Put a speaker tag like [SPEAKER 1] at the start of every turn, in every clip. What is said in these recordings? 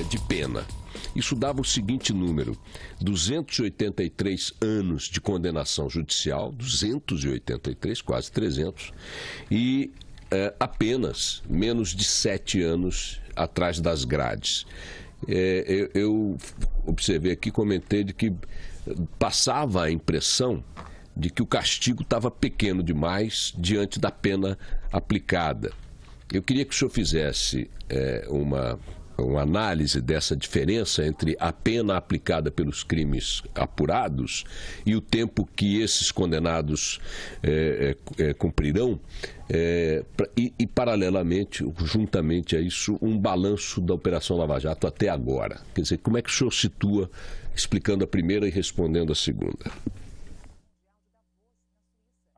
[SPEAKER 1] de pena. Isso dava o seguinte número: 283 anos de condenação judicial, 283, quase 300, e apenas menos de 7 anos atrás das grades. Eu observei aqui, comentei de que passava a impressão de que o castigo estava pequeno demais diante da pena aplicada. Eu queria que o senhor fizesse uma análise dessa diferença entre a pena aplicada pelos crimes apurados e o tempo que esses condenados cumprirão e, paralelamente, juntamente a isso, um balanço da Operação Lava Jato até agora. Quer dizer, como é que o senhor situa, explicando a primeira e respondendo a segunda?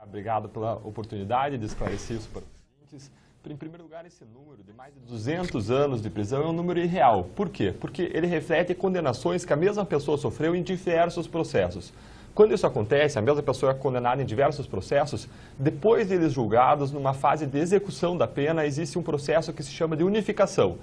[SPEAKER 2] Obrigado pela oportunidade de esclarecer isso para os ouvintes. Em primeiro lugar, esse número de mais de 200 anos de prisão é um número irreal. Por quê? Porque ele reflete condenações que a mesma pessoa sofreu em diversos processos. Quando isso acontece, a mesma pessoa é condenada em diversos processos, depois deles julgados, numa fase de execução da pena, existe um processo que se chama de unificação.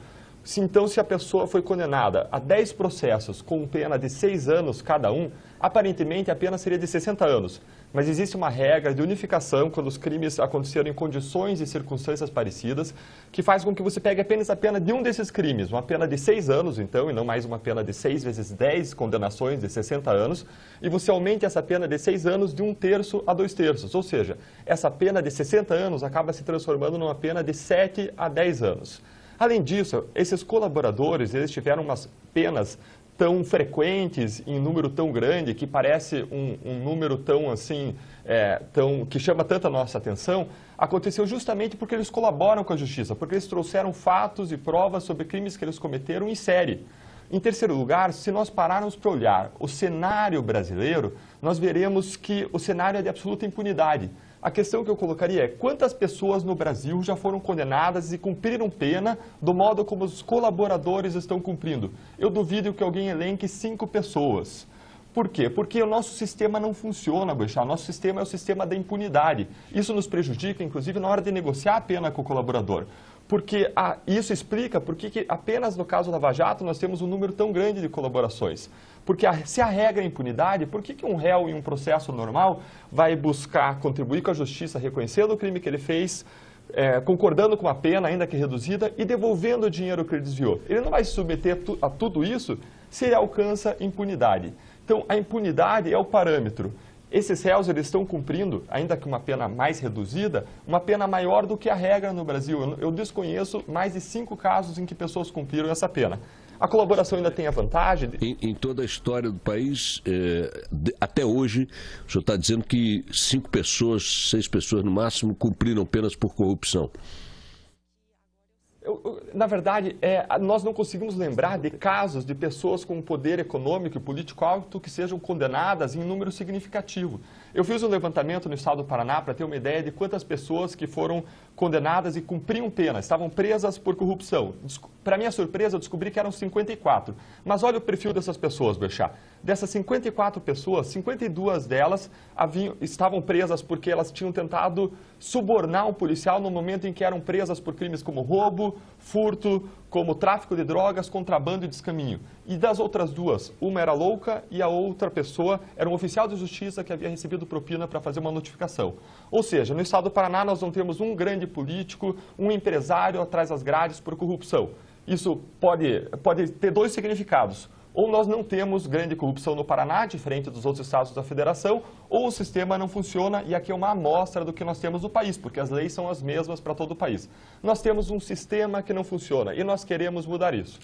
[SPEAKER 2] Então, se a pessoa foi condenada a 10 processos com pena de 6 anos cada um, aparentemente a pena seria de 60 anos. Mas existe uma regra de unificação quando os crimes aconteceram em condições e circunstâncias parecidas, que faz com que você pegue apenas a pena de um desses crimes, uma pena de 6 anos, então, e não mais uma pena de 6 vezes 10 condenações de 60 anos, e você aumente essa pena de 6 anos de 1/3 a 2/3. Ou seja, essa pena de 60 anos acaba se transformando numa pena de 7 a 10 anos. Além disso, esses colaboradores, eles tiveram umas penas tão frequentes, em número tão grande, que parece um número tão assim, que chama tanta nossa atenção, aconteceu justamente porque eles colaboram com a justiça, porque eles trouxeram fatos e provas sobre crimes que eles cometeram em série. Em terceiro lugar, se nós pararmos para olhar o cenário brasileiro, nós veremos que o cenário é de absoluta impunidade. A questão que eu colocaria é quantas pessoas no Brasil já foram condenadas e cumpriram pena do modo como os colaboradores estão cumprindo. Eu duvido que alguém elenque 5 pessoas. Por quê? Porque o nosso sistema não funciona, Boechat. O nosso sistema é o sistema da impunidade. Isso nos prejudica, inclusive, na hora de negociar a pena com o colaborador. Porque isso explica por que apenas no caso da Lava Jato nós temos um número tão grande de colaborações. Porque se a regra é impunidade, por que um réu em um processo normal vai buscar contribuir com a justiça, reconhecendo o crime que ele fez, concordando com a pena, ainda que reduzida, e devolvendo o dinheiro que ele desviou? Ele não vai se submeter a tudo isso se ele alcança impunidade. Então, a impunidade é o parâmetro. Esses réus, eles estão cumprindo, ainda que uma pena mais reduzida, uma pena maior do que a regra no Brasil. Eu desconheço mais de 5 casos em que pessoas cumpriram essa pena. A colaboração ainda tem a vantagem...
[SPEAKER 1] Em toda a história do país, até hoje, o senhor está dizendo que 5 pessoas, 6 pessoas no máximo, cumpriram penas por corrupção.
[SPEAKER 2] Na verdade, nós não conseguimos lembrar de casos de pessoas com poder econômico e político alto que sejam condenadas em número significativo. Eu fiz um levantamento no estado do Paraná para ter uma ideia de quantas pessoas que foram condenadas e cumpriam pena, estavam presas por corrupção. Para minha surpresa, eu descobri que eram 54. Mas olha o perfil dessas pessoas, Boechat. Dessas 54 pessoas, 52 delas estavam presas porque elas tinham tentado subornar um policial no momento em que eram presas por crimes como roubo, furto, como tráfico de drogas, contrabando e descaminho. E das outras duas, uma era louca e a outra pessoa era um oficial de justiça que havia recebido propina para fazer uma notificação. Ou seja, no estado do Paraná nós não temos um grande político, um empresário atrás das grades por corrupção. Isso pode ter 2 significados. Ou nós não temos grande corrupção no Paraná, diferente dos outros estados da federação, ou o sistema não funciona, e aqui é uma amostra do que nós temos no país, porque as leis são as mesmas para todo o país. Nós temos um sistema que não funciona e nós queremos mudar isso.